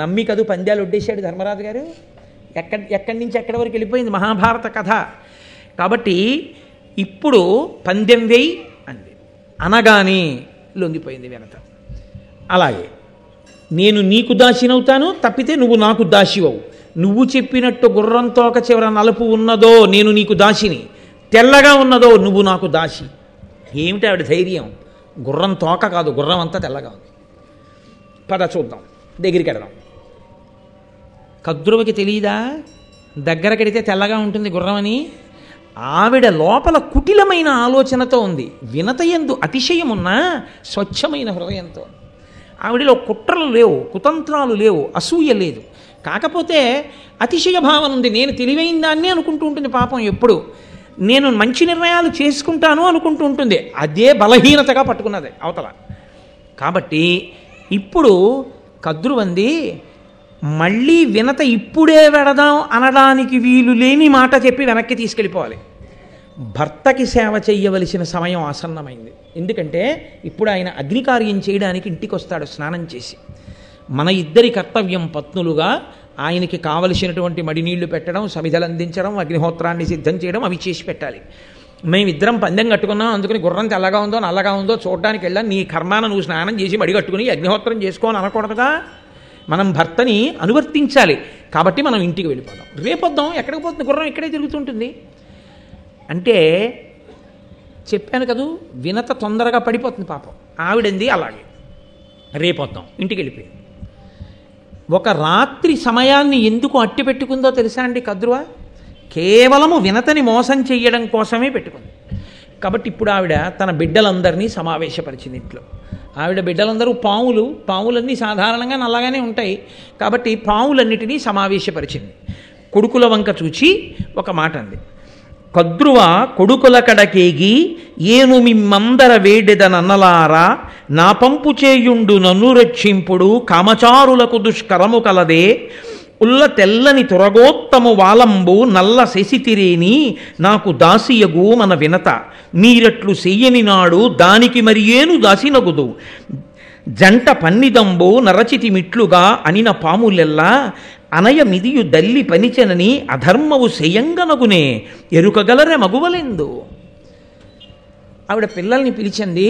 నమ్మి కదూ పందాలు ఒడ్డేశాడు ధర్మరాజు గారు. ఎక్కడి నుంచి ఎక్కడి వరకు వెళ్ళిపోయింది మహాభారత కథ. కాబట్టి ఇప్పుడు పందెం వేయి అంది. అనగానే లొంగిపోయింది వినత. అలాగే నేను నీకు దాసినవుతాను, తప్పితే నువ్వు నాకు దాసివవు. నువ్వు చెప్పినట్టు గుర్రం తోక చివర నలుపు ఉన్నదో నేను నీకు దాసిని, తెల్లగా ఉన్నదో నువ్వు నాకు దాసి. ఏమిటి ఆవిడ ధైర్యం? గుర్రం తోక కాదు, గుర్రం అంతా తెల్లగా ఉంది. పద చూద్దాం, దగ్గరికి వెడదాం. కద్రువకి తెలియదా దగ్గరకెడితే తెల్లగా ఉంటుంది గుర్రం అని? ఆవిడ లోపల కుటిలమైన ఆలోచనతో ఉంది. వినతయందు అతిశయమున్నా స్వచ్ఛమైన హృదయంతో. ఆవిడలో కుట్రలు లేవు, కుతంత్రాలు లేవు, అసూయ లేదు. కాకపోతే అతిశయ భావన ఉంది. నేను తెలివైన దాన్ని అనుకుంటూ ఉంటుంది పాపం. ఎప్పుడు నేను మంచి నిర్ణయాలు చేసుకుంటాను అనుకుంటూ ఉంటుంది. అదే బలహీనతగా పట్టుకున్నది అవతల. కాబట్టి ఇప్పుడు కద్రువంది మళ్ళీ వినత ఇప్పుడే వెడదాం అనడానికి వీలు లేని మాట చెప్పి వెనక్కి తీసుకెళ్ళిపోవాలి. భర్తకి సేవ చెయ్యవలసిన సమయం ఆసన్నమైంది. ఎందుకంటే ఇప్పుడు ఆయన అగ్నికార్యం చేయడానికి ఇంటికి వస్తాడు స్నానం చేసి. మన ఇద్దరి కర్తవ్యం పత్నులుగా ఆయనకి కావలసినటువంటి మడినీళ్లు పెట్టడం, సమిధలు అందించడం, అగ్నిహోత్రాన్ని సిద్ధం చేయడం, అవి చేసి పెట్టాలి. మేమిద్దరం పందెం కట్టుకున్నాం, అందుకని గుర్రం తెల్లగా ఉందో నల్లగా ఉందో చూడడానికి వెళ్ళాం. నీ కర్మాన నువ్వు స్నానం చేసి మడి కట్టుకుని అగ్నిహోత్రం చేసుకోని అనకూడదుగా. మనం భర్తని అనువర్తించాలి. కాబట్టి మనం ఇంటికి వెళ్ళిపోదాం. రేపొద్దాం. ఎక్కడికి పోతుంది గుర్రం? ఇక్కడే తిరుగుతుంటుంది అంటే చెప్పాను కదూ. వినత తొందరగా పడిపోతుంది పాపం. ఆవిడంది అలాగే. రేపొద్దాం. ఇంటికి వెళ్ళిపోయింది. ఒక రాత్రి సమయాన్ని ఎందుకు అట్టి పెట్టుకుందో తెలుసా అండి కద్రువ? కేవలము వినతని మోసం చెయ్యడం కోసమే పెట్టుకుంది. కాబట్టి ఇప్పుడు ఆవిడ తన బిడ్డలందరినీ సమావేశపరిచింది ఇంట్లో. ఆవిడ బిడ్డలందరూ పాములన్నీ సాధారణంగా నల్లగానే ఉంటాయి. కాబట్టి పాములన్నిటినీ సమావేశపరిచింది. కొడుకుల వంక చూచి ఒక మాట అంది. కద్రువ కొడుకుల కడకేగి ఏను మిమ్మందర వేడెదనన్నలారా నా పంపు చేయుండు నన్ను రక్షింపుడు కామచారులకు దుష్కరము కలదే ఉల్ల తెల్లని తురగోత్తము వాలంబు నల్ల శశితిరేని నాకు దాసియగు మన వినత మీరట్లు చెయ్యని నాడు దానికి మరి ఏను దాసినగుదు జంట పన్నిదంబు నరచితి మిట్లుగా అనిన పాములెల్లా అనయ మిదియు దల్లి పనిచెనని అధర్మవు శయంగనగునే ఎరుకగలరే మగువలెందు. ఆవిడ పిల్లల్ని పిలిచింది.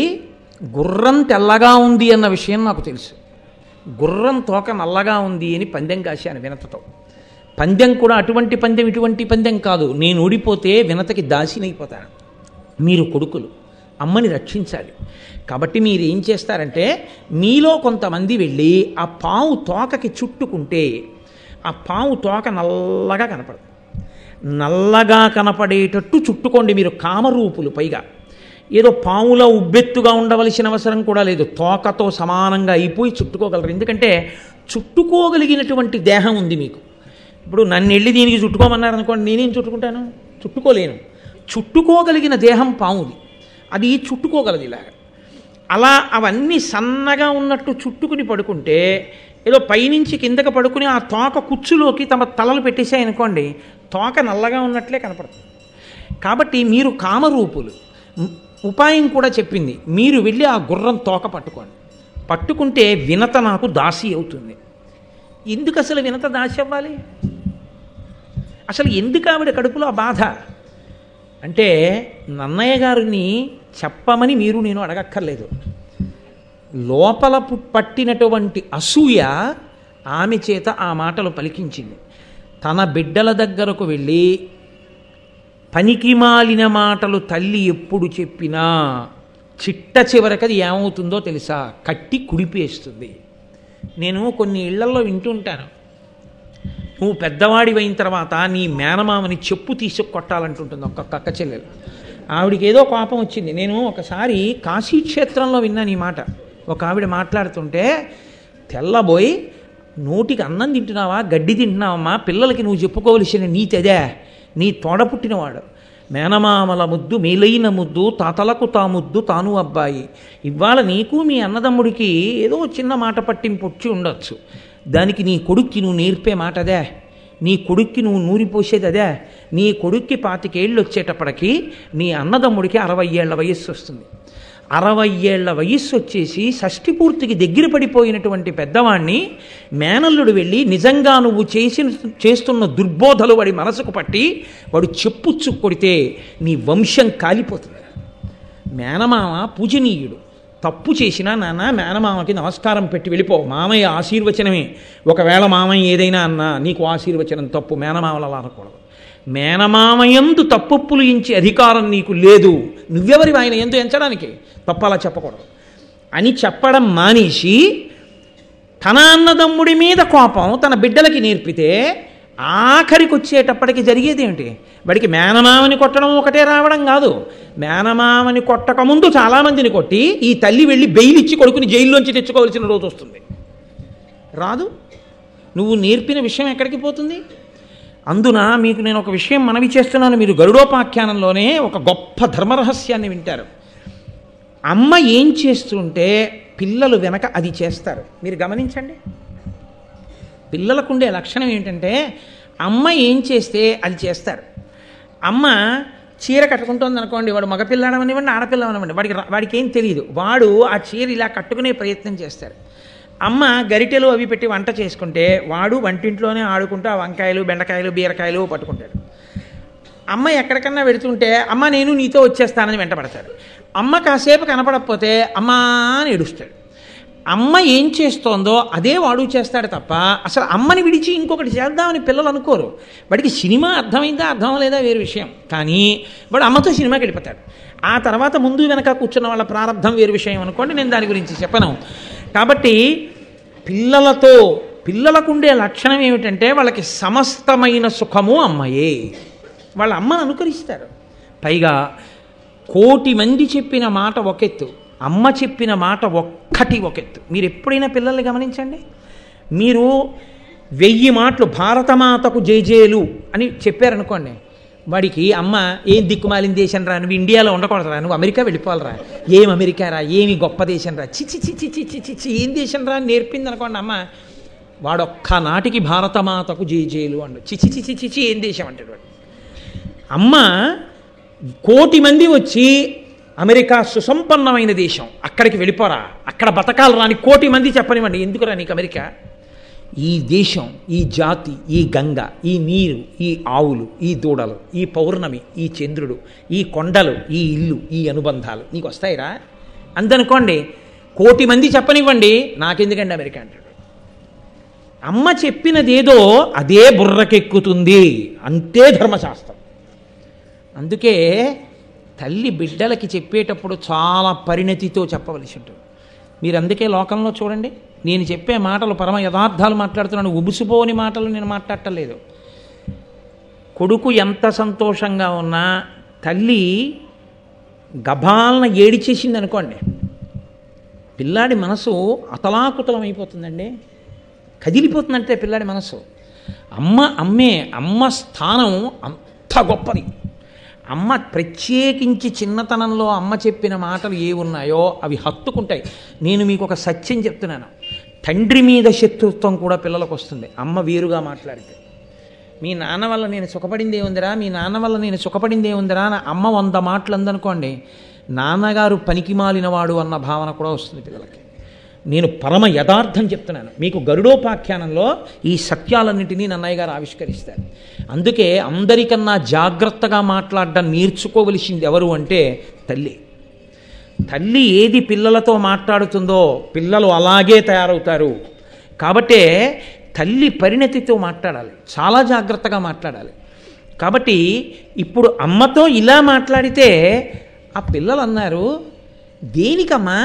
గుర్రం తెల్లగా ఉంది అన్న విషయం నాకు తెలుసు, గుర్రం తోక నల్లగా ఉంది అని పందెం కాశాను వినతతో. పందెం కూడా అటువంటి పందెం ఇటువంటి పందెం కాదు. నేను ఓడిపోతే వినతకి దాసినైపోతాను. మీరు కొడుకులు, అమ్మని రక్షించాలి. కాబట్టి మీరు ఏం చేస్తారంటే మీలో కొంతమంది వెళ్ళి ఆ పావు తోకకి చుట్టుకుంటే ఆ పావు తోక నల్లగా కనపడదు. నల్లగా కనపడేటట్టు చుట్టుకోండి. మీరు కామరూపులు. పైగా ఏదో పావులో ఉబ్బెత్తుగా ఉండవలసిన అవసరం కూడా లేదు. తోకతో సమానంగా అయిపోయి చుట్టుకోగలరు. ఎందుకంటే చుట్టుకోగలిగినటువంటి దేహం ఉంది మీకు. ఇప్పుడు నన్ను వెళ్ళి దీనికి చుట్టుకోమన్నారనుకోండి, నేనేం చుట్టుకుంటాను? చుట్టుకోలేను. చుట్టుకోగలిగిన దేహం పావుది. అది చుట్టుకోగలదు ఇలాగ. అలా అవన్నీ సన్నగా ఉన్నట్టు చుట్టుకుని పడుకుంటే ఏదో పైనుంచి కిందకి పడుకుని ఆ తోక కుచ్చులోకి తమ తలలు పెట్టేసాయనుకోండి, తోక నల్లగా ఉన్నట్లే కనపడుతుంది. కాబట్టి మీరు కామరూపులు. ఉపాయం కూడా చెప్పింది. మీరు వెళ్ళి ఆ గుర్రం తోక పట్టుకోండి. పట్టుకుంటే వినత నాకు దాసి అవుతుంది. ఎందుకు అసలు వినత దాసి అవ్వాలి? అసలు ఎందుకు ఆవిడ కడుపులో ఆ బాధ అంటే నన్నయ్య గారిని చెప్పమని మీరు నేను అడగక్కర్లేదు. లోపల పట్టినటువంటి అసూయ ఆమె చేత ఆ మాటలు పలికించింది. తన బిడ్డల దగ్గరకు వెళ్ళి పనికి మాలిన మాటలు తల్లి ఎప్పుడు చెప్పినా చిట్ట చివరకది ఏమవుతుందో తెలుసా? కట్టి కుడిపేస్తుంది. నేను కొన్ని ఇళ్లల్లో వింటుంటాను, నువ్వు పెద్దవాడివైన తర్వాత నీ మేనమామని చెప్పు తీసుకు కొట్టాలంటుంటుంది ఒక్క అక్క చెల్లెలు. ఆవిడికి ఏదో కోపం వచ్చింది. నేను ఒకసారి కాశీక్షేత్రంలో విన్నాను ఈ మాట. ఒక ఆవిడ మాట్లాడుతుంటే తెల్లబోయి, నోటికి అన్నం తింటున్నావా, గడ్డి తింటున్నావమ్మా, పిల్లలకి నువ్వు చెప్పుకోవలసిన నీతి అదే. నీ తోడ పుట్టినవాడు, మేనమామల ముద్దు మేలైన ముద్దు, తాతలకు తా ముద్దు తాను అబ్బాయి. ఇవాళ నీకు మీ అన్నదమ్ముడికి ఏదో చిన్న మాట పట్టింపు వచ్చి ఉండొచ్చు. దానికి నీ కొడుక్కి నువ్వు నేర్పే మాట అదే. నీ కొడుక్కి నువ్వు నూరిపోసేది అదే. నీ కొడుక్కి 25 ఏళ్ళు వచ్చేటప్పటికి నీ అన్నదమ్ముడికి 60 ఏళ్ల వయస్సు వస్తుంది. 60 ఏళ్ల వయస్సు వచ్చేసి షష్ఠి పూర్తికి దగ్గర పడిపోయినటువంటి పెద్దవాణ్ణి మేనల్లుడు వెళ్ళి నిజంగా నువ్వు చేస్తున్న దుర్బోధలు వాడి మనసుకు పట్టి వాడు చెప్పుచ్చు కొడితే నీ వంశం కాలిపోతుంది. మేనమామ పూజనీయుడు, తప్పు చేసినా నాన్న మేనమామకి నమస్కారం పెట్టి వెళ్ళిపో, మామయ్య ఆశీర్వచనమే. ఒకవేళ మామయ్య ఏదైనా అన్నా నీకు ఆశీర్వచనం తప్పు, మేనమామలు అలా అనకూడదు. మేనమామయందు తప్పులు ఎంచి అధికారం నీకు లేదు, నువ్వెవరి ఆయన ఎందు ఎంచడానికి, తప్పు అలా చెప్పకూడదు అని చెప్పడం మానేసి తన అన్నదమ్ముడి మీద కోపం తన బిడ్డలకి నేర్పితే ఆఖరికి వచ్చేటప్పటికి జరిగేది ఏమిటి? వాడికి మేనమామని కొట్టడం ఒకటే రావడం కాదు, మేనమామని కొట్టకముందు చాలామందిని కొట్టి ఈ తల్లి వెళ్ళి బెయిల్ ఇచ్చి కొడుకుని జైల్లోంచి తెచ్చుకోవాల్సిన రోజు వస్తుంది. రాదు. నువ్వు నేర్పిన విషయం ఎక్కడికి పోతుంది? అందున మీకు నేను ఒక విషయం మనవి చేస్తున్నాను. మీరు గరుడోపాఖ్యానంలోనే ఒక గొప్ప ధర్మరహస్యాన్ని వింటారు. అమ్మ ఏం చేస్తుంటే పిల్లలు వెనక అది చేస్తారు. మీరు గమనించండి. పిల్లలకుండే లక్షణం ఏంటంటే అమ్మ ఏం చేస్తే అది చేస్తారు. అమ్మ చీర కట్టుకుంటుంది అనుకోండి, వాడు మగపిల్లాడమనివ్వండి ఆడపిల్లమనివ్వండి, వాడికి ఏం తెలియదు, వాడు ఆ చీర ఇలా కట్టుకునే ప్రయత్నం చేస్తారు. అమ్మ గరిటెలు అవి పెట్టి వంట చేసుకుంటే వాడు వంటింట్లోనే ఆడుకుంటూ ఆ వంకాయలు బెండకాయలు బీరకాయలు పట్టుకుంటాడు. అమ్మ ఎక్కడికన్నా వెళుతుంటే అమ్మ నేను నీతో వచ్చేస్తానని వెంటపడతాడు. అమ్మ కాసేపు కనపడకపోతే అమ్మా అని ఏడుస్తాడు. అమ్మ ఏం చేస్తోందో అదే వాడు చేస్తాడు తప్ప అసలు అమ్మని విడిచి ఇంకొకటి చేద్దామని పిల్లలు అనుకోరు. వాడికి సినిమా అర్థమైందా అర్థం లేదా వేరే విషయం, కానీ వాడు అమ్మతో సినిమాకి వెళ్ళిపోతాడు. ఆ తర్వాత ముందు వెనక కూర్చున్న వాళ్ళ ప్రారంభం వేరు విషయం అనుకోండి, నేను దాని గురించి చెప్పను. కాబట్టి పిల్లలకుండే లక్షణం ఏమిటంటే వాళ్ళకి సమస్తమైన సుఖము అమ్మయే. వాళ్ళ అమ్మను అనుకరిస్తారు. పైగా 1,000,000 మంది చెప్పిన మాట ఒకెత్తు, అమ్మ చెప్పిన మాట ఒక్కటి ఒకెత్తు. మీరు ఎప్పుడైనా పిల్లల్ని గమనించండి. మీరు 1000 మాటలు భారతమాతకు జయజేలు అని చెప్పారనుకోండి, వాడికి అమ్మ ఏం దిక్కుమాలిన దేశం రా, నువ్వు ఇండియాలో ఉండకూడదురా, నువ్వు అమెరికా వెళ్ళిపోవాలరా, ఏం అమెరికా రా, ఏమి గొప్ప దేశం రా, చిచ్చి చిచ్చి చిచ్చి చిచ్చి ఏం దేశం రా అని నేర్పింది అనుకోండి అమ్మ, వాడొక్క నాటికి భారతమాతకు జయజేలు అండు. చిచి చిచి చిచి ఏం దేశం అంటాడు వాడు. అమ్మ 1,000,000 మంది వచ్చి అమెరికా సుసంపన్నమైన దేశం, అక్కడికి వెళ్ళిపోరా, అక్కడ బతకాలు రాని 1,000,000 మంది చెప్పనివ్వండి, ఎందుకురా నీకు అమెరికా? ఈ దేశం, ఈ జాతి, ఈ గంగ, ఈ నీరు, ఈ ఆవులు, ఈ దూడలు, ఈ పౌర్ణమి, ఈ చంద్రుడు, ఈ కొండలు, ఈ ఇల్లు, ఈ అనుబంధాలు నీకు వస్తాయిరా అందనుకోండి. 1,000,000 మంది చెప్పనివ్వండి, నాకెందుకండి అమెరికా అంటాడు. అమ్మ చెప్పినదేదో అదే బుర్రకెక్కుతుంది, అంతే ధర్మశాస్త్రం. అందుకే తల్లి బిడ్డలకి చెప్పేటప్పుడు చాలా పరిణతితో చెప్పవలసి ఉంటుంది. మీరు అందుకే లోకంలో చూడండి, నేను చెప్పే మాటలు పరమ యథార్థాలు మాట్లాడుతున్నాను, ఉబుసుపోని మాటలు నేను మాట్లాడటలేదు. కొడుకు ఎంత సంతోషంగా ఉన్నా తల్లి గభాలన ఏడిచేసింది అనుకోండి, పిల్లాడి మనసు అతలాకుతలం అయిపోతుందండి, కదిలిపోతుందంటే పిల్లాడి మనసు. అమ్మ స్థానం అంత గొప్పది. అమ్మ ప్రత్యేకించి చిన్నతనంలో అమ్మ చెప్పిన మాటలు ఏ ఉన్నాయో అవి హత్తుకుంటాయి. నేను మీకు ఒక సత్యం చెప్తున్నాను, తండ్రి మీద శత్రుత్వం కూడా పిల్లలకు వస్తుంది అమ్మ వేరుగా మాట్లాడితే. మీ నాన్న వల్ల నేను సుఖపడింది ఏముందిరా, మీ నాన్న వల్ల నేను సుఖపడింది ఏముందిరా అని అమ్మ 100 మాటలు అందనుకోండి, నాన్నగారు పనికిమాలినవాడు అన్న భావన కూడా వస్తుంది పిల్లలకి. నేను పరమ యథార్థం చెప్తున్నాను మీకు. గరుడోపాఖ్యానంలో ఈ సత్యాలన్నింటినీ నన్నయ్య గారు ఆవిష్కరిస్తారు. అందుకే అందరికన్నా జాగ్రత్తగా మాట్లాడడం నేర్చుకోవలసింది ఎవరు అంటే తల్లి. తల్లి ఏది పిల్లలతో మాట్లాడుతుందో పిల్లలు అలాగే తయారవుతారు. కాబట్టే తల్లి పరిణతితో మాట్లాడాలి, చాలా జాగ్రత్తగా మాట్లాడాలి. కాబట్టి ఇప్పుడు అమ్మతో ఇలా మాట్లాడితే ఆ పిల్లలు అన్నారు, దేనికమ్మా,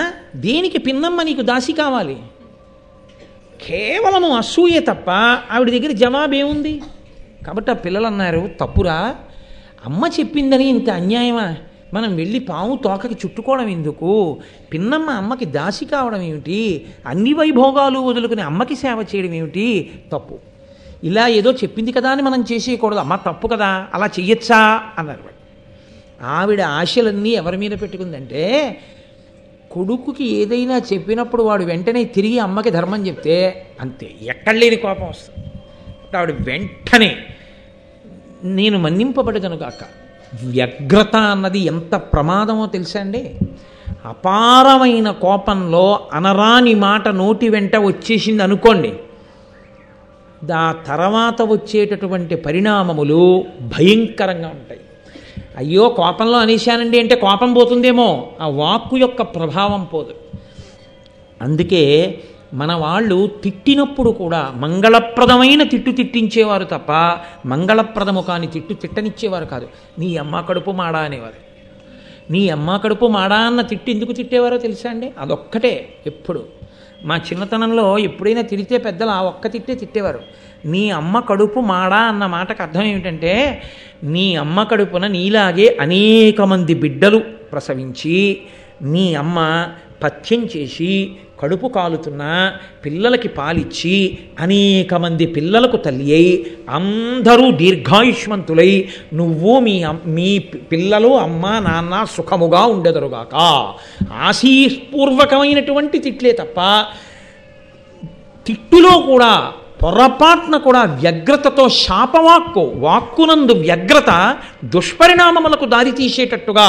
దేనికి పిన్నమ్మ నీకు దాసి కావాలి? కేవలము అసూయ తప్ప ఆవిడ దగ్గర జవాబేముంది? కాబట్టి ఆ పిల్లలు అన్నారు, తప్పురా, అమ్మ చెప్పిందని ఇంత అన్యాయమా, మనం వెళ్ళి పాము తోకకి చుట్టుకోవడం ఎందుకు, పిన్నమ్మ అమ్మకి దాసి కావడం ఏమిటి, అన్ని వైభోగాలు వదులుకుని అమ్మకి సేవ చేయడం ఏమిటి, తప్పు. ఇలా ఏదో చెప్పింది కదా అని మనం చేసేయకూడదు, అమ్మ తప్పు కదా, అలా చెయ్యొచ్చా అన్నారు. ఆవిడ ఆశలన్నీ ఎవరి మీద పెట్టుకుందంటే, కొడుకుకి ఏదైనా చెప్పినప్పుడు వాడు వెంటనే తిరిగి అమ్మకి ధర్మం చెప్తే అంతే, ఎక్కడ లేని కోపం వస్తుంది. ఆవిడ వెంటనే నేను మన్నింపబడదను గాక. వ్యగ్రత అన్నది ఎంత ప్రమాదమో తెలుసా అండి? అపారమైన కోపంలో అనరాని మాట నోటి వెంట వచ్చేసింది అనుకోండి, ఆ తర్వాత వచ్చేటటువంటి పరిణామములు భయంకరంగా ఉంటాయి. అయ్యో కోపంలో అనేశానండి అంటే కోపం పోతుందేమో, ఆ వాక్కు యొక్క ప్రభావం పోదు. అందుకే మన వాళ్ళు తిట్టినప్పుడు కూడా మంగళప్రదమైన తిట్టు తిట్టించేవారు తప్ప మంగళప్రదము కాని తిట్టు తిట్టనిచ్చేవారు కాదు. నీ అమ్మ కడుపు మాడా అనేవారు. నీ అమ్మ కడుపు మాడా అన్న తిట్టు ఎందుకు తిట్టేవారో తెలుసా అండి? అదొక్కటే. ఎప్పుడు మా చిన్నతనంలో ఎప్పుడైనా తిడితే పెద్దలు ఆ ఒక్క తిట్టే తిట్టేవారు. నీ అమ్మ కడుపు మాడా అన్న మాటకు అర్థం ఏమిటంటే, నీ అమ్మ కడుపున నీలాగే అనేక మంది బిడ్డలు ప్రసవించి నీ అమ్మ పథ్యం చేసి కడుపు కాలుతున్నా పిల్లలకి పాలిచ్చి అనేక మంది పిల్లలకు తల్లి అయి అందరూ దీర్ఘాయుష్మంతులై నువ్వు మీ పిల్లలు అమ్మ నాన్న సుఖముగా ఉండెదరుగాక ఆశీపూర్వకమైనటువంటి తిట్లే తప్ప తిట్టులో కూడా పొరపాటున కూడా వ్యగ్రతతో వాక్కునందు వ్యగ్రత దుష్పరిణామములకు దారితీసేటట్టుగా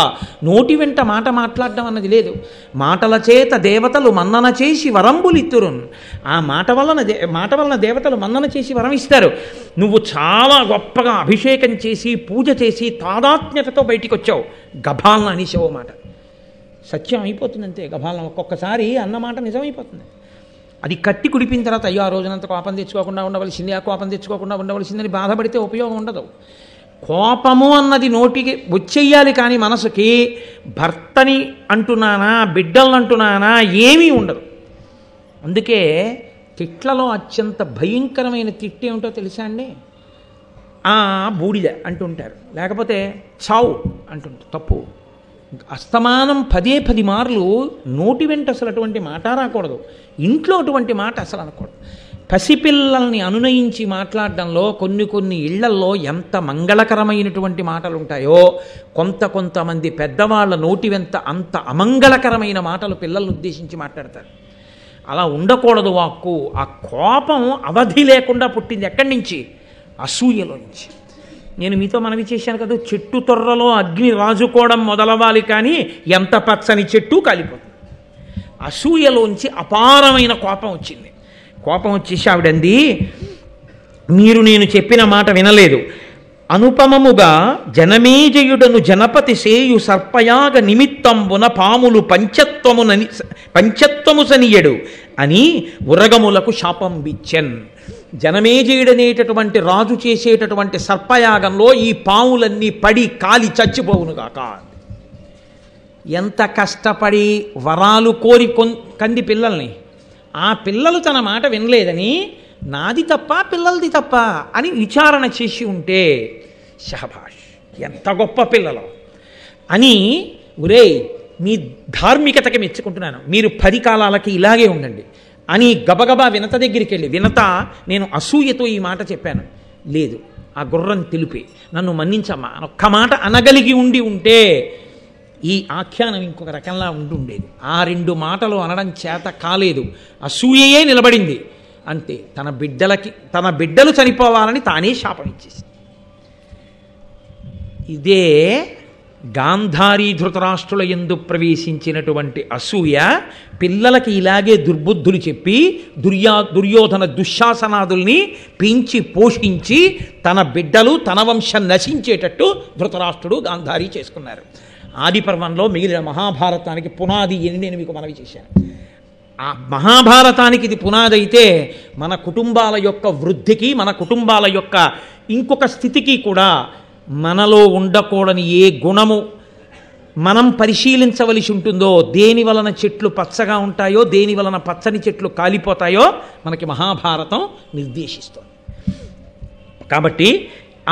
నోటి వెంట మాట మాట్లాడడం అన్నది లేదు. మాటల చేత దేవతలు మన్నన చేసి వరంబులిత్తురున్. ఆ మాట వలన దేవతలు మన్నన చేసి వరం ఇస్తారు. నువ్వు చాలా గొప్పగా అభిషేకం చేసి పూజ చేసి తాదాత్మ్యతతో బయటికి వచ్చావు, గభాలన అనేసావు మాట. సత్యం అయిపోతుంది అంతే. గభాలన ఒక్కొక్కసారి అన్నమాట నిజమైపోతుంది. అది కట్టి కుడిపిన తర్వాత అయ్యో ఆ రోజునంత కోపం తెచ్చుకోకుండా ఉండవలసింది, ఆ కోపం తెచ్చుకోకుండా ఉండవలసిందని బాధపడితే ఉపయోగం ఉండదు. కోపము అన్నది నోటికి వచ్చేయాలి, కానీ మనసుకి భర్తని అంటున్నానా బిడ్డలను అంటున్నానా ఏమీ ఉండదు. అందుకే తిట్లలో అత్యంత భయంకరమైన తిట్టు ఏమిటో తెలుసా అండి? బూడిద అంటుంటారు, లేకపోతే చావు అంటుంటారు. తప్పు. అస్తమానం 10 మార్లు నోటి వెంట అసలు అటువంటి మాట రాకూడదు. ఇంట్లో అటువంటి మాట అసలు అనకూడదు. పసిపిల్లల్ని అనునయించి మాట్లాడడంలో కొన్ని ఇళ్లల్లో ఎంత మంగళకరమైనటువంటి మాటలు ఉంటాయో కొంతమంది పెద్దవాళ్ళ నోటి వెంట అంత అమంగళకరమైన మాటలు పిల్లల్ని ఉద్దేశించి మాట్లాడతారు. అలా ఉండకూడదు వాక్కు. ఆ కోపం అవధి లేకుండా పుట్టింది ఎక్కడి నుంచి? అసూయలోంచి. నేను మీతో మనవి చేశాను కదా, చెట్టు తొర్రలో అగ్ని రాజుకోవడం మొదలవ్వాలి, కానీ ఎంత పచ్చని చెట్టు కాలిపోతుంది. అసూయలోంచి అపారమైన కోపం వచ్చింది. కోపం వచ్చేసి ఆవిడంది, మీరు నేను చెప్పిన మాట వినలేదు. అనుపమముగా జనమేజయుడను జనపతి సేయు సర్పయాగ నిమిత్తంబున పాములు పంచత్వము సనియడు అని ఉరగములకు శాపం బిచ్చెన్. జనమేజయుడనేటటువంటి రాజు చేసేటటువంటి సర్పయాగంలో ఈ పాములన్నీ పడి కాలి చచ్చిపోవునుగాక. ఎంత కష్టపడి వరాలు కోరి కంది పిల్లల్ని, ఆ పిల్లలు తన మాట వినలేదని నాది తప్ప పిల్లలది తప్ప అని విచారణ చేసి ఉంటే శహబాష్ ఎంత గొప్ప పిల్లలు అని, ఒరేయ్ మీ ధార్మికతకి మెచ్చుకుంటున్నాను, మీరు 10 కాలాలకి ఇలాగే ఉండండి అని గబగబా వినత దగ్గరికి వెళ్ళి, వినత నేను అసూయతో ఈ మాట చెప్పాను, లేదు ఆ గుర్రం తెలిపి నన్ను మన్నించమ్మా అని ఒక్క మాట అనగలిగి ఉంటే ఈ ఆఖ్యానం ఇంకొక రకంలా ఉండేది. ఆ 2 మాటలు అనడం చేత కాలేదు, అసూయయే నిలబడింది. అంతే, తన బిడ్డలు చనిపోవాలని తానే శాపం ఇచ్చేసి. ఇదే గాంధారీ ధృతరాష్ట్రుల యందు ప్రవేశించినటువంటి అసూయ పిల్లలకి ఇలాగే దుర్బుద్ధులు చెప్పి దుర్యోధన దుశ్శాసనాదుల్ని పెంచి పోషించి తన బిడ్డలు తన వంశం నశించేటట్టు ధృతరాష్ట్రుడు గాంధారీ చేసుకున్నారు. ఆది పర్వంలో మిగిలిన మహాభారతానికి పునాది అని నేను మీకు మనవి చేశాను. ఆ మహాభారతానికి ఇది పునాది అయితే మన కుటుంబాల యొక్క వృద్ధికి, మన కుటుంబాల యొక్క ఇంకొక స్థితికి కూడా మనలో ఉండకూడని ఏ గుణము మనం పరిశీలించవలసి ఉంటుందో, దేని వలన చెట్లు పచ్చగా ఉంటాయో, దేని వలన పచ్చని చెట్లు కాలిపోతాయో మనకి మహాభారతం నిర్దేశిస్తుంది. కాబట్టి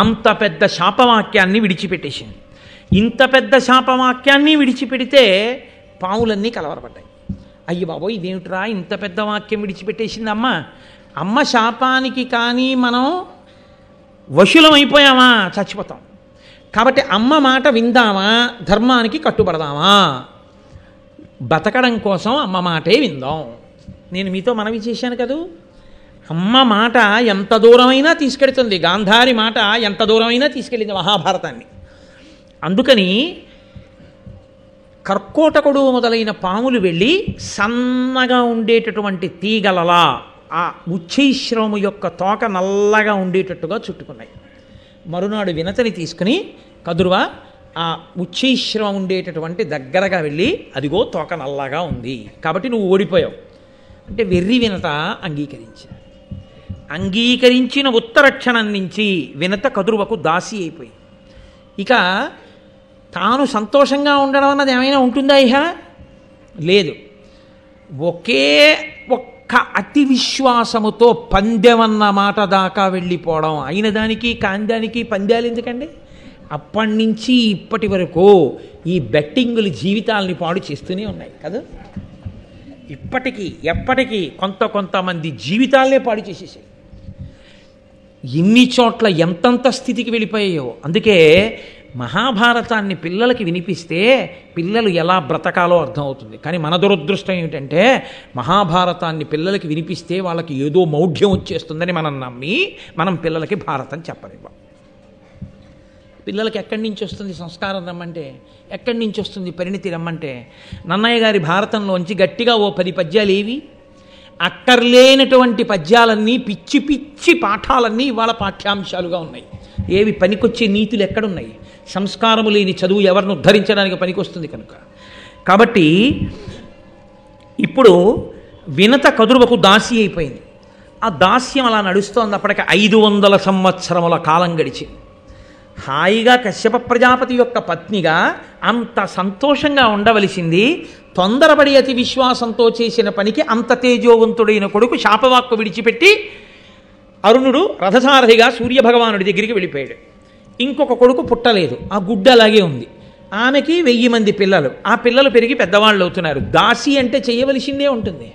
అంత పెద్ద శాపవాక్యాన్ని విడిచిపెట్టేసింది. ఇంత పెద్ద శాపవాక్యాన్ని విడిచిపెడితే పావులన్నీ కలవరపడ్డాయి. అయ్యి బాబోయ్ ఇదేమిట్రా ఇంత పెద్ద వాక్యం విడిచిపెట్టేసింది అమ్మ శాపానికి కానీ మనం వశులం అయిపోయామా చచ్చిపోతాం. కాబట్టి అమ్మ మాట విందామా, ధర్మానికి కట్టుబడదామా, బతకడం కోసం అమ్మ మాటే విందాం. నేను మీతో మనవి చేశాను కదూ, అమ్మ మాట ఎంత దూరమైనా తీసుకెడుతుంది, గాంధారి మాట ఎంత దూరమైనా తీసుకెళ్ళింది మహాభారతాన్ని. అందుకని కర్కోటకుడు మొదలైన పాములు వెళ్ళి సన్నగా ఉండేటటువంటి తీగలలా ఆ ఉచ్చైశ్రవము యొక్క తోక నల్లగా ఉండేటట్టుగా చుట్టుకున్నాయి. మరునాడు వినతని తీసుకుని కదురువ ఆ ఉచ్చైశ్రవం ఉండేటటువంటి దగ్గరగా వెళ్ళి అదిగో తోక నల్లగా ఉంది కాబట్టి నువ్వు ఓడిపోయావు అంటే వెర్రి వినత అంగీకరించాడు. అంగీకరించిన ఉత్తరక్షణం నుంచి వినత కదురువకు దాసి అయిపోయి ఇక తాను సంతోషంగా ఉండడం అన్నది ఏమైనా ఉంటుందా? ఇహ లేదు. ఒకే ఒక్క అతి విశ్వాసముతో పందెమన్న మాట దాకా వెళ్ళిపోవడం, అయిన దానికి కాందానికి పందాలు ఎందుకండి? అప్పటి నుంచి ఇప్పటి వరకు ఈ బెట్టింగులు జీవితాలని పాడు చేస్తూనే ఉన్నాయి కదా. ఇప్పటికీ ఎప్పటికీ కొంతమంది జీవితాలనే పాడు చేసేసాయి. ఇన్ని చోట్ల ఎంతంత స్థితికి వెళ్ళిపోయాయో. అందుకే మహాభారతాన్ని పిల్లలకి వినిపిస్తే పిల్లలు ఎలా బ్రతకాలో అర్థమవుతుంది. కానీ మన దురదృష్టం ఏమిటంటే మహాభారతాన్ని పిల్లలకి వినిపిస్తే వాళ్ళకి ఏదో మౌఢ్యం వచ్చేస్తుందని మనం నమ్మి మనం పిల్లలకి భారతం చెప్పలేము. పిల్లలకి ఎక్కడి నుంచి వస్తుంది సంస్కారం రమ్మంటే, ఎక్కడి నుంచి వస్తుంది పరిణితి రమ్మంటే? నన్నయ్య గారి భారతంలోంచి గట్టిగా ఓ 10 పద్యాలు ఏవి? అక్కర్లేనటువంటి పద్యాలన్నీ పిచ్చి పిచ్చి పాఠాలన్నీ ఇవాళ పాఠ్యాంశాలుగా ఉన్నాయి. ఏవి పనికొచ్చే నీతులు ఎక్కడున్నాయి? సంస్కారము లేని చదువు ఎవరిని ఉద్ధరించడానికి పనికొస్తుంది కనుక. కాబట్టి ఇప్పుడు వినత కదురువకు దాసి అయిపోయింది. ఆ దాస్యం అలా నడుస్తోంది. అప్పటికి 500 సంవత్సరముల కాలం గడిచింది. హాయిగా కశ్యప ప్రజాపతి యొక్క పత్నిగా అంత సంతోషంగా ఉండవలసింది తొందరపడి అతి విశ్వాసంతో చేసిన పనికి అంత తేజోవంతుడైన కొడుకు శాపవాక్కు విడిచిపెట్టి అరుణుడు రథసారథిగా సూర్యభగవానుడి దగ్గరికి వెళ్ళిపోయాడు. ఇంకొక కొడుకు పుట్టలేదు, ఆ గుడ్డ అలాగే ఉంది. ఆమెకి 1000 మంది పిల్లలు, ఆ పిల్లలు పెరిగి పెద్దవాళ్ళు అవుతున్నారు. దాసి అంటే చేయవలసిందే ఉంటుంది.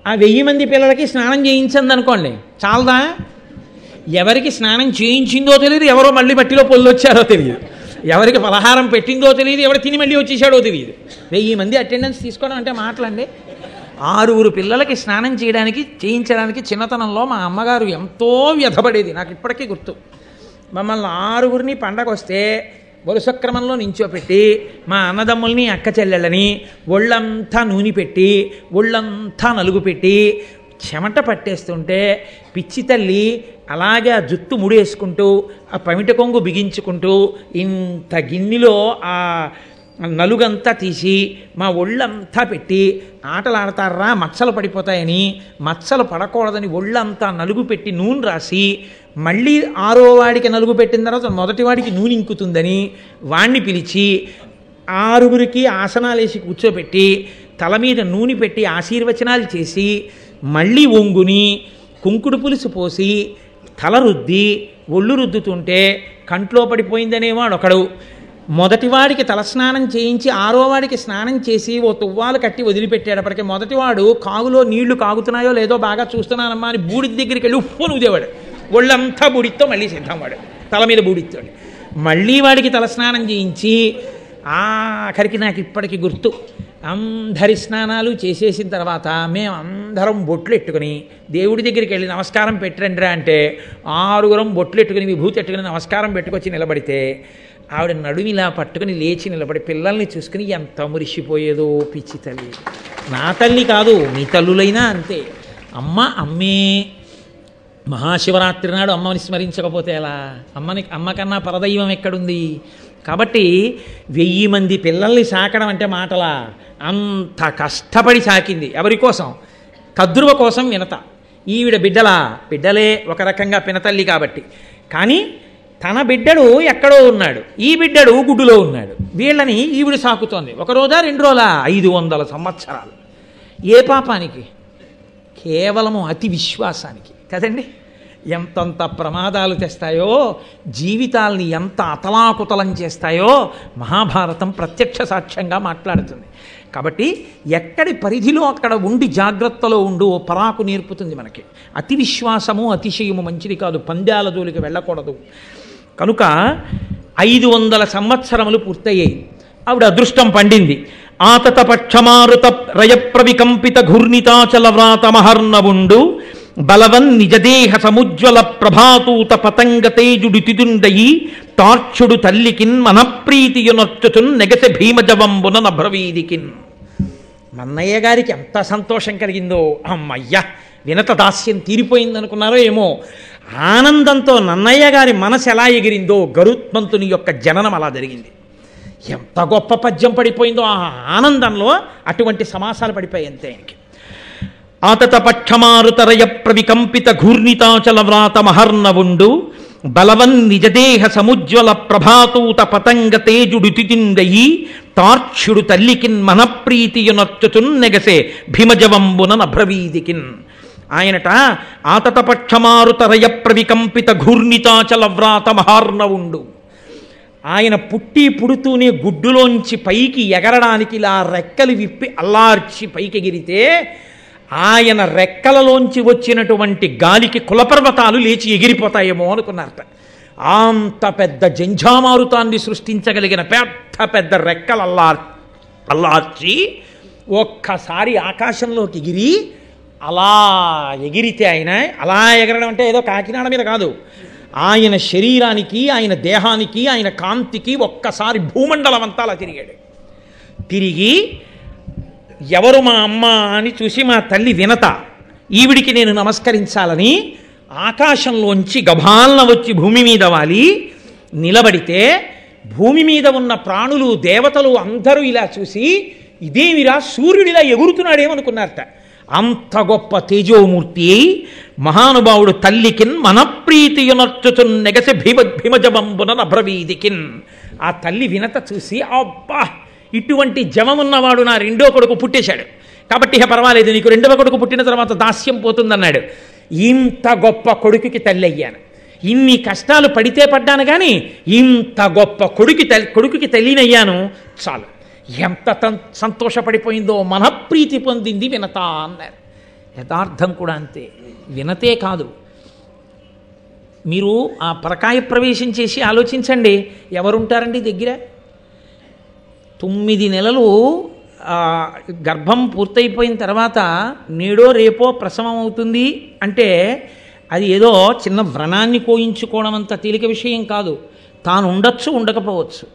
ఆ 1000 మంది పిల్లలకి స్నానం చేయించండి అనుకోండి, చాలదా? ఎవరికి స్నానం చేయించిందో తెలియదు, ఎవరో మళ్ళీ మట్టిలో పొల్లు వచ్చారో తెలియదు, ఎవరికి పలహారం పెట్టిందో తెలియదు, ఎవరు తిని మళ్ళీ వచ్చేసాడో తెలియదు. 1000 మంది అటెండెన్స్ తీసుకోవడం అంటే మాటలండి. 6 పిల్లలకి స్నానం చేయించడానికి చిన్నతనంలో మా అమ్మగారు ఎంతో వ్యధపడేది. నాకు ఇప్పటికీ గుర్తు. మమ్మల్ని 6 పండగ వస్తే వరుస క్రమంలో నించోపెట్టి మా అన్నదమ్ముల్ని అక్క చెల్లెళ్ళని ఒళ్ళంతా నూనె పెట్టి ఒళ్ళంతా నలుగు పెట్టి చెమట పట్టేస్తుంటే పిచ్చి తల్లి అలాగే ఆ జుత్తు ముడేసుకుంటూ ఆ పమిట కొంగు బిగించుకుంటూ ఇంత గిన్నెలో ఆ నలుగంతా తీసి మా ఒళ్ళంతా పెట్టి ఆటలాడతారా మచ్చలు పడిపోతాయని, మచ్చలు పడకూడదని ఒళ్ళంతా నలుగు పెట్టి నూనె రాసి మళ్ళీ 6వ వాడికి నలుగు పెట్టిన తర్వాత మొదటివాడికి నూనె ఇంకుతుందని వాణ్ణి పిలిచి 6 ఆసనాలు వేసి కూర్చోబెట్టి తల మీద నూనె పెట్టి ఆశీర్వచనాలు చేసి మళ్ళీ ఒంగుని కుంకుడు పులుసు పోసి తల రుద్ది ఒళ్ళు రుద్దుతుంటే కంట్లో పడిపోయిందనేమో ఒకడు. మొదటివాడికి తలస్నానం చేయించి 6వ వాడికి స్నానం చేసి ఓ తువ్వాలు కట్టి వదిలిపెట్టేటప్పటికి మొదటివాడు కాగులో నీళ్లు కాగుతున్నాయో లేదో బాగా చూస్తున్నానమ్మా అని బూడిద దగ్గరికి వెళ్ళి ఉప్పు ఊదేవాడు. ఒళ్ళంతా బూడితో మళ్ళీ సిద్ధం వాడు, తల మీద బూడితో. మళ్ళీ వాడికి తలస్నానం చేయించి ఆఖరికి నాకు ఇప్పటికి గుర్తు, అందరి స్నానాలు చేసేసిన తర్వాత మేము అందరం బొట్లు ఎట్టుకుని దేవుడి దగ్గరికి వెళ్ళి నమస్కారం పెట్టరండిరా అంటే 6 బొట్లు ఎట్టుకుని విభూతి ఎట్టుకుని నమస్కారం పెట్టుకొచ్చి నిలబడితే ఆవిడ నడుమిలా పట్టుకుని లేచి నిలబడి పిల్లల్ని చూసుకుని ఎంత మురిసిపోయేదో. పిచ్చి తల్లి, నా తల్లి కాదు మీ తల్లులైనా అంతే. అమ్మే. మహాశివరాత్రి నాడు అమ్మని స్మరించకపోతే ఎలా? అమ్మ కన్నా పరదైవం ఎక్కడుంది? కాబట్టి 1000 మంది పిల్లల్ని సాకడం అంటే మాటలా? అంత కష్టపడి సాకింది. ఎవరి కోసం? కద్రువ కోసం వినత. ఈవిడ బిడ్డలే ఒక రకంగా పినతల్లి కాబట్టి. కానీ తన బిడ్డడు ఎక్కడో ఉన్నాడు, ఈ బిడ్డడు గుడ్డులో ఉన్నాడు. వీళ్ళని ఈవిడ సాకుతోంది. 1 రోజా 2 రోజులా? 500 సంవత్సరాలు. ఏ పాపానికి? కేవలము అతి విశ్వాసానికి కదండి. ఎంతంత ప్రమాదాలు తెస్తాయో, జీవితాల్ని ఎంత అతలాకుతలం చేస్తాయో మహాభారతం ప్రత్యక్ష సాక్ష్యంగా మాట్లాడుతుంది. కాబట్టి ఎక్కడి పరిధిలో అక్కడ ఉండి జాగ్రత్తలో ఉండు పరాకు నేర్పుతుంది మనకి. అతి విశ్వాసము అతిశయము మంచిది కాదు, పందాల జోలికి వెళ్ళకూడదు. కనుక 500 సంవత్సరములు పూర్తయ్యాయి. ఆవిడ అదృష్టం పండింది. ఆతత పక్షమారుత రయప్రవికంపిత ఘూర్ణితాచల వ్రాత మహర్ణవుండు బలవన్ నిజదేహ సముజ్వల ప్రభాతూత పతంగ తేజుడు తిదుండయి టార్చుడు తల్లికిన్ మనప్రీతియునొచ్చుచున్ నెగసె భీమజవంబున నభ్రవీదికిన్. నన్నయ్య గారికి ఎంత సంతోషం కలిగిందో, అమ్మయ్య వినత దాస్యం తీరిపోయిందనుకున్నారో ఏమో, ఆనందంతో నన్నయ్య గారి మనసు ఎలా ఎగిరిందో గరుత్మంతుని యొక్క జననం అలా జరిగింది. ఎంత గొప్ప పద్యం పడిపోయిందో ఆ ఆనందంలో, అటువంటి సమాసాలు పడిపోయాయి అంతే ఆయనకి. ఆతత పక్షమారుతరయ ప్రవికంపిత ఘూర్ణితాచల వ్రాత మహర్ణవుండు బలవన్ నిజదేహ సముజ్వల ప్రభాతూత పతంగ తేజుడు తితిండయి తార్క్ష్యుడు తల్లికిన్ మనప్రీతియునొచ్చుచున్ నెగసే భీమజవంబున నభ్రవీదికిన్. ఆయనట ఆతత పక్షమారుతరయ ప్రవికంపిత ఘూర్ణితాచల వ్రాత మహార్ణవుండు. ఆయన పుడుతూనే గుడ్డులోంచి పైకి ఎగరడానికి ఇలా రెక్కలు విప్పి అల్లార్చి పైకి ఎగిరితే ఆయన రెక్కలలోంచి వచ్చినటువంటి గాలికి కులపర్వతాలు లేచి ఎగిరిపోతాయేమో అనుకున్నారట. అంత పెద్ద జంఝామారుతాన్ని సృష్టించగలిగిన పెద్ద పెద్ద రెక్కలు అల్లార్చి ఒక్కసారి ఆకాశంలోకి ఎగిరి అలా ఎగిరితే ఆయన అలా ఎగరడం అంటే ఏదో కాకినాడ మీద కాదు, ఆయన శరీరానికి, ఆయన దేహానికి, ఆయన కాంతికి ఒక్కసారి భూమండలం అంతా అలా తిరిగాడు. తిరిగి ఎవరు మా అమ్మ అని చూసి మా తల్లి వినత, ఈవిడికి నేను నమస్కరించాలని ఆకాశంలోంచి గభాలన వచ్చి భూమి మీద వాలి నిలబడితే భూమి మీద ఉన్న ప్రాణులు, దేవతలు అందరూ ఇలా చూసి ఇదేమిరా సూర్యుడిలా ఎగురుతున్నాడేమనుకున్నారట. అంత గొప్ప తేజోమూర్తి మహానుభావుడు తల్లికిన్ మనప్రీతియునొచ్చుచున్ నెగసె భీమజవంబున నభ్రవీదికిన్. ఆ తల్లి వినత చూసి అబ్బా ఇటువంటి జవమున్నవాడు నా రెండో కొడుకు పుట్టేశాడు కాబట్టి ఇక పర్వాలేదు, నీకు రెండవ కొడుకు పుట్టిన తర్వాత దాస్యం పోతుందన్నాడు. ఇంత గొప్ప కొడుకుకి తల్లి అయ్యాను, ఇన్ని కష్టాలు పడితే పడ్డాను కానీ ఇంత గొప్ప కొడుకుకి తల్లినయ్యాను చాలు. ఎంత సంతోషపడిపోయిందో, మనప్రీతి పొందింది వినత అన్నారు. యథార్థం కూడా అంతే. వినతే కాదు, మీరు ఆ పరకాయ ప్రవేశం చేసి ఆలోచించండి, ఎవరుంటారండి దగ్గర? 9 నెలలు గర్భం పూర్తయిపోయిన తర్వాత నేడో రేపో ప్రసవం అవుతుంది అంటే అది ఏదో చిన్న వ్రణాన్ని కోయించుకోవడం అంత తేలిక విషయం కాదు. తాను ఉండొచ్చు, ఉండకపోవచ్చు.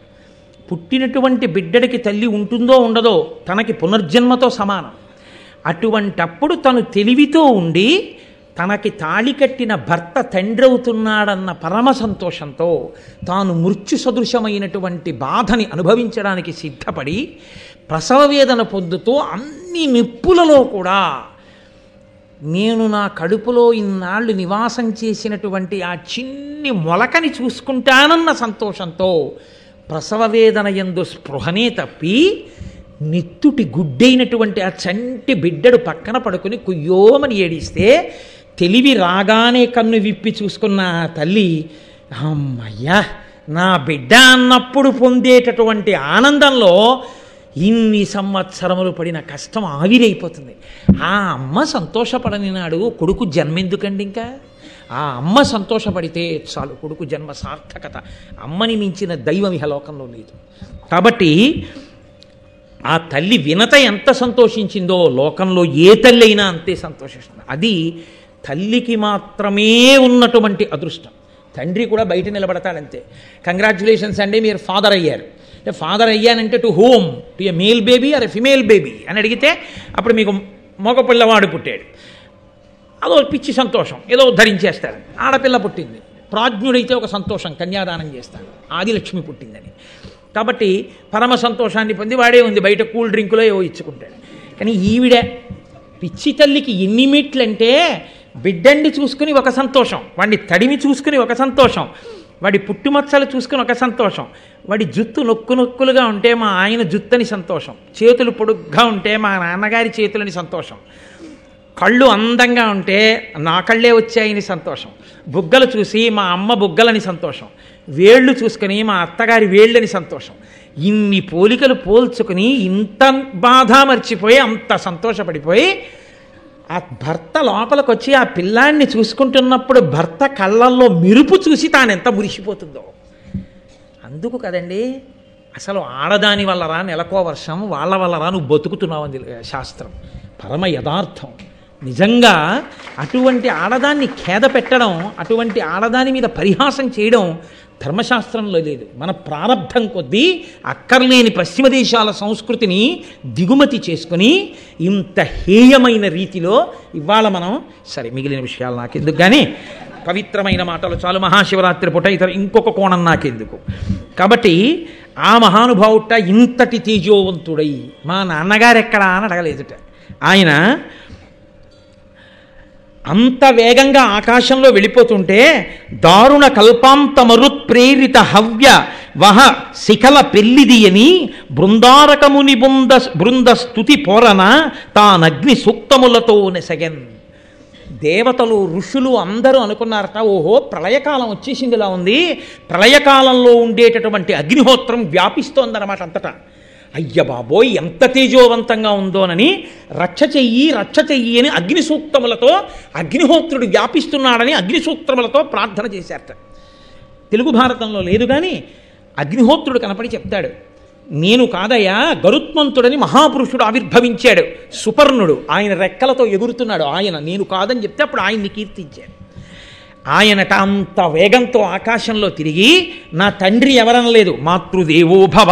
పుట్టినటువంటి బిడ్డడికి తల్లి ఉంటుందో ఉండదో తనకి పునర్జన్మతో సమానం. అటువంటప్పుడు తను తెలివితో ఉండి తనకి తాళి కట్టిన భర్త తండ్రి అవుతున్నాడన్న పరమ సంతోషంతో తాను మృత్యు సదృశమైనటువంటి బాధని అనుభవించడానికి సిద్ధపడి ప్రసవ వేదన పొందుతూ అన్ని నిప్పులలో కూడా నేను నా కడుపులో ఇన్నాళ్ళు నివాసం చేసినటువంటి ఆ చిన్ని మొలకని చూసుకుంటానన్న సంతోషంతో ప్రసవ వేదన యందు స్పృహనే తప్పి నిత్తుటి గుడ్డైనటువంటి ఆ చంటి బిడ్డడు పక్కన పడుకుని కుయ్యోమని ఏడిస్తే తెలివి రాగానే కన్ను విప్పి చూసుకున్న ఆ తల్లి అమ్మయ్యా నా బిడ్డ అన్నప్పుడు పొందేటటువంటి ఆనందంలో ఇన్ని సంవత్సరములు పడిన కష్టం ఆవిరైపోతుంది. ఆ అమ్మ సంతోషపడని నాడు కొడుకు జన్మెందుకండి? ఇంకా ఆ అమ్మ సంతోషపడితే చాలు, కొడుకు జన్మ సార్థకత. అమ్మని మించిన దైవం ఇహ లోకంలో లేదు. కాబట్టి ఆ తల్లి వినత ఎంత సంతోషించిందో లోకంలో ఏ తల్లి అయినా అంతే సంతోషిస్తుంది. అది తల్లికి మాత్రమే ఉన్నటువంటి అదృష్టం. తండ్రి కూడా బయట నిలబడతాడంతే. కంగ్రాచ్యులేషన్స్ అండి, మీరు ఫాదర్ అయ్యారు. అంటే ఫాదర్ అయ్యానంటే to whom? To a male baby or a female baby అని అడిగితే అప్పుడు మీకు మగ పిల్లవాడు పుట్టాడు, అదో పిచ్చి సంతోషం, ఏదో ధరించేస్తారు. ఆడపిల్ల పుట్టింది, ప్రాజ్ఞుడైతే ఒక సంతోషం, కన్యాదానం చేస్తాడు, ఆదిలక్ష్మి పుట్టిందని. కాబట్టి పరమ సంతోషాన్ని పొంది వాడే ఉంది, బయట కూల్ డ్రింకులో ఏవో ఇచ్చుకుంటాడు. కానీ ఈవిడ పిచ్చి తల్లికి ఎన్ని మెట్లంటే బిడ్డండి చూసుకుని ఒక సంతోషం, వాడిని తడిమి చూసుకుని ఒక సంతోషం, వాడి పుట్టుమచ్చలు చూసుకుని ఒక సంతోషం, వాడి జుత్తు నొక్కులుగా ఉంటే మా ఆయన జుత్తని సంతోషం, చేతులు పొడుగ్గా ఉంటే మా నాన్నగారి చేతులని సంతోషం, కళ్ళు అందంగా ఉంటే నా కళ్ళే వచ్చాయని సంతోషం, బుగ్గలు చూసి మా అమ్మ బుగ్గలని సంతోషం, వేళ్ళు చూసుకుని మా అత్తగారి వేళ్ళని సంతోషం. ఇన్ని పోలికలు పోల్చుకుని ఇంత బాధ మర్చిపోయి అంత సంతోషపడిపోయి ఆ భర్త లోపలికి వచ్చి ఆ పిల్లాన్ని చూసుకుంటున్నప్పుడు భర్త కళ్ళల్లో మెరుపు చూసి తాను ఎంత మురిసిపోతుందో. అందుకు కదండి అసలు ఆడదాని వల్లరా నెలకో వర్షం, వాళ్ళ వల్లరా నువ్వు బతుకుతున్నావు అంది శాస్త్రం. పరమ యథార్థం. నిజంగా అటువంటి ఆడదాన్ని ఖేద పెట్టడం, అటువంటి ఆడదాని మీద పరిహాసం చేయడం ధర్మశాస్త్రంలో లేదు. మన ప్రారంధం కొద్దీ అక్కర్లేని పశ్చిమ దేశాల సంస్కృతిని దిగుమతి చేసుకుని ఇంత హేయమైన రీతిలో ఇవాళ మనం సరే మిగిలిన విషయాలు నాకెందుకు కానీ పవిత్రమైన మాటలు చాలు. మహాశివరాత్రి పూట ఇతర ఇంకొక కోణం నాకెందుకు. కాబట్టి ఆ మహానుభావుట ఇంతటి తేజోవంతుడై మా నాన్నగారు ఎక్కడా అని అడగలేదుట. ఆయన అంత వేగంగా ఆకాశంలో వెళ్ళిపోతుంటే దారుణ కల్పాంత మరుత్ప్రేరిత హవ్య వహ శిఖల పెళ్లిదియని బృందారకముని బృంద స్తుతి పోరన తానగ్ని సూక్తములతో నెసగెన్. దేవతలు ఋషులు అందరూ అనుకున్నారట, ఓహో ప్రళయకాలం వచ్చేసిందిలా ఉంది, ప్రళయకాలంలో ఉండేటటువంటి అగ్నిహోత్రం వ్యాపిస్తోందన్నమాట అంతటా. అయ్య బాబోయ్ ఎంత తేజోవంతంగా ఉందోనని రక్ష చెయ్యి అని అగ్ని సూక్తములతో అగ్నిహోత్రుడు వ్యాపిస్తున్నాడని అగ్ని సూక్తములతో ప్రార్థన చేశారట. తెలుగు భారతంలో లేదు కానీ అగ్నిహోత్రుడు కనపడి చెప్తాడు, నేను కాదయ్యా గరుత్మంతుడని మహాపురుషుడు ఆవిర్భవించాడు, సుపర్ణుడు, ఆయన రెక్కలతో ఎగురుతున్నాడు, ఆయన నేను కాదని చెప్తే అప్పుడు ఆయన్ని కీర్తించాడు. ఆయనట అంత వేగంతో ఆకాశంలో తిరిగి నా తండ్రి ఎవరనలేదు, మాతృదేవోభవ,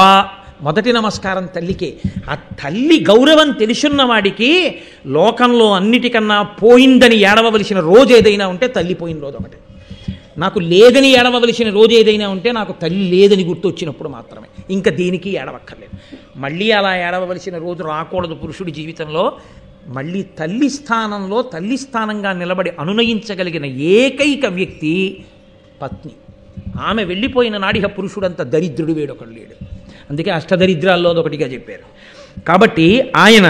మొదటి నమస్కారం తల్లికే. ఆ తల్లి గౌరవం తెలుసున్నవాడికి లోకంలో అన్నిటికన్నా పోయిందని ఏడవలసిన రోజు ఏదైనా ఉంటే తల్లి పోయిన రోజు ఒకటి. నాకు లేదని ఏడవలసిన రోజు ఏదైనా ఉంటే నాకు తల్లి లేదని గుర్తొచ్చినప్పుడు మాత్రమే, ఇంకా దేనికి ఏడవక్కర్లేదు. మళ్ళీ అలా ఏడవలసిన రోజు రాకూడదు పురుషుడి జీవితంలో. మళ్ళీ తల్లి స్థానంలో తల్లి స్థానంగా నిలబడి అనునయించగలిగిన ఏకైక వ్యక్తి పత్ని. ఆమె వెళ్ళిపోయిన నాడిక పురుషుడంత దరిద్రుడు వేడొకడు లేడు. అందుకే అష్టదరిద్రాల్లో ఒకటిగా చెప్పారు. కాబట్టి ఆయన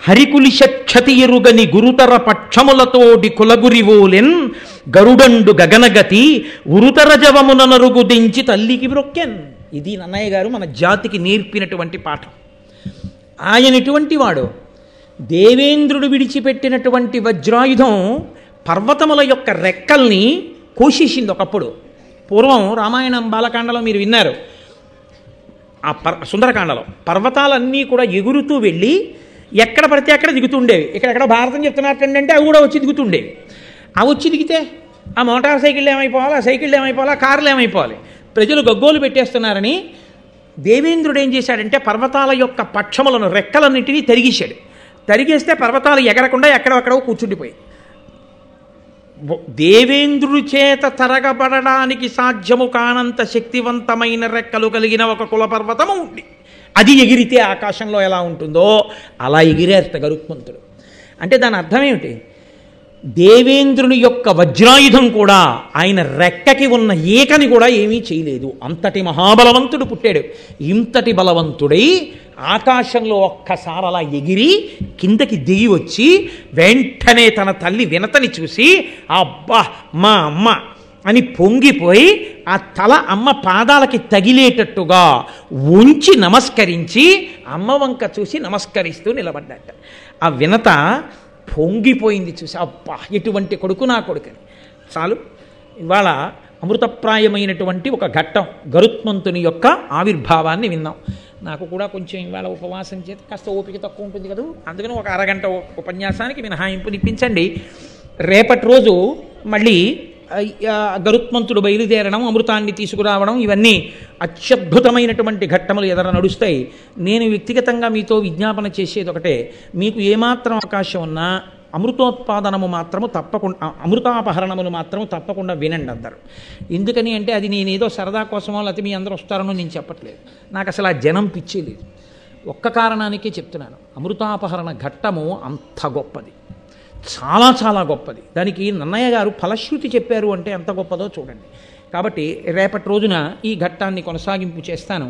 హరికులిషక్షతి ఎరుగని గురుతర పక్షములతోడి కులగురివోలెన్ గరుడండు గగనగతి ఉరుతర జవమున నరుగు దించి తల్లికి బ్రొక్కెన్. ఇది నన్నయ్య గారు మన జాతికి నేర్పినటువంటి పాఠం. ఆయన ఎటువంటి వాడు, దేవేంద్రుడు విడిచిపెట్టినటువంటి వజ్రాయుధం పర్వతముల యొక్క రెక్కల్ని కోసేసింది ఒకప్పుడు. పూర్వం రామాయణం బాలకాండలో మీరు విన్నారు, ఆ సుందరకాండలో పర్వతాలన్నీ కూడా ఎగురుతూ వెళ్ళి ఎక్కడ పడితే అక్కడ దిగుతుండేవి. ఇక్కడెక్కడ భారతం చెప్తున్నట్టంటే అవి కూడా వచ్చి దిగుతుండేవి. అవి వచ్చి దిగితే ఆ మోటార్ సైకిళ్ళు ఏమైపోవాలి, ఆ సైకిళ్ళు ఏమైపోవాలి, ఆ కార్లు ఏమైపోవాలి, ప్రజలు గగ్గోలు పెట్టేస్తున్నారని దేవేంద్రుడు ఏం చేశాడంటే పర్వతాల యొక్క పక్షములను రెక్కలన్నింటినీ తరిగేశాడు. తరిగేస్తే పర్వతాలు ఎగరకుండా ఎక్కడెక్కడో కూర్చుండిపోయి దేవేంద్రుడి చేత తరగబడడానికి సాధ్యము కానంత శక్తివంతమైన రెక్కలు కలిగిన ఒక కులపర్వతము ఉంది. అది ఎగిరితే ఆకాశంలో ఎలా ఉంటుందో అలా ఎగిరేట గరుత్మంతుడు. అంటే దాని అర్థం ఏమిటి, దేవేంద్రుని యొక్క వజ్రాయుధం కూడా ఆయన రెక్కకి ఉన్న ఏకని కూడా ఏమీ చేయలేదు. అంతటి మహాబలవంతుడు పుట్టాడు. ఇంతటి బలవంతుడై ఆకాశంలో ఒక్కసారి అలా ఎగిరి కిందకి దిగి వచ్చి వెంటనే తన తల్లి వినతని చూసి అబ్బా మా అమ్మ అని పొంగిపోయి ఆ తల అమ్మ పాదాలకి తగిలేటట్టుగా ఉంచి నమస్కరించి అమ్మ వంక చూసి నమస్కరిస్తూ నిలబడ్డట. ఆ వినత పొంగిపోయింది చూసి, అబ్బా ఎటువంటి కొడుకు నా కొడుకని. చాలు, ఇవాళ అమృతప్రాయమైనటువంటి ఒక ఘట్టం గరుత్మంతుని యొక్క ఆవిర్భావాన్ని విన్నాం. నాకు కూడా కొంచెం ఇవాళ ఉపవాసం చేత కాస్త ఓపిక తక్కువ ఉంటుంది కదా, అందుకని ఒక అరగంట ఉపన్యాసానికి మినహాయింపునిప్పించండి. రేపటి రోజు మళ్ళీ గరుత్మంతుడు బయలుదేరడం, అమృతాన్ని తీసుకురావడం, ఇవన్నీ అత్యద్భుతమైనటువంటి ఘట్టములు ఎదుర నడుస్తాయి. నేను వ్యక్తిగతంగా మీతో విజ్ఞాపన చేసేది ఒకటే, మీకు ఏమాత్రం అవకాశం ఉన్నా అమృతోత్పాదనము మాత్రము తప్పకుండా, అమృతాపహరణములు మాత్రము తప్పకుండా వినండి అందరూ. ఎందుకని అంటే అది నేనేదో సరదా కోసమో లేకపోతే మీ అందరూ వస్తారనో నేను చెప్పట్లేదు. నాకు అసలు ఆ జనం పిచ్చే లేదు. ఒక్క కారణానికే చెప్తున్నాను, అమృతాపహరణ ఘట్టము అంత గొప్పది, చాలా చాలా గొప్పది. దానికి నన్నయ్య గారు ఫలశ్రుతి చెప్పారు అంటే ఎంత గొప్పదో చూడండి. కాబట్టి రేపటి రోజున ఈ ఘట్టాన్ని కొనసాగింపు చేస్తాను.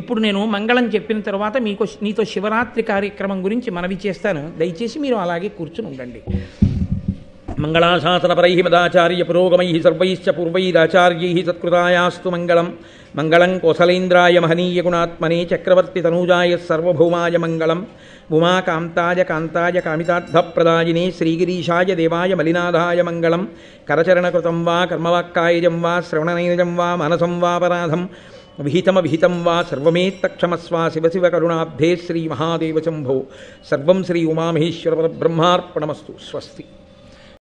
ఇప్పుడు నేను మంగళం చెప్పిన తర్వాత మీతో శివరాత్రి కార్యక్రమం గురించి మనవి చేస్తాను. దయచేసి మీరు అలాగే కూర్చుని ఉండండి. మంగళాశాసనపరై మదాచార్య పురోగమై సర్వైశ్చ పూర్వైరాచార్యై సత్కృతాయాస్తు మంగళం. మంగళం కోసలేంద్రాయ మహనీయ గుణాత్మనే చక్రవర్తి తనూజాయ సర్వభౌమాయ మంగళం. ఉమాకాంతాయ కాంతాయ కామితార్థప్రదాయినే శ్రీగిరీశాయ దేవాయ మలినాథాయ మంగళం. కరచరణకృతం వా కర్మవాక్కాయజం వా శ్రవణనైజం వా మనసం వాపరాధం విహితమవిహితం వా సర్వమేత్తక్షమస్వ శివ శివ కరుణాబ్ధే శ్రీ మహాదేవ శంభో సర్వం శ్రీ ఉమామహేశ్వర బ్రహ్మార్పణమస్తు. స్వస్తి.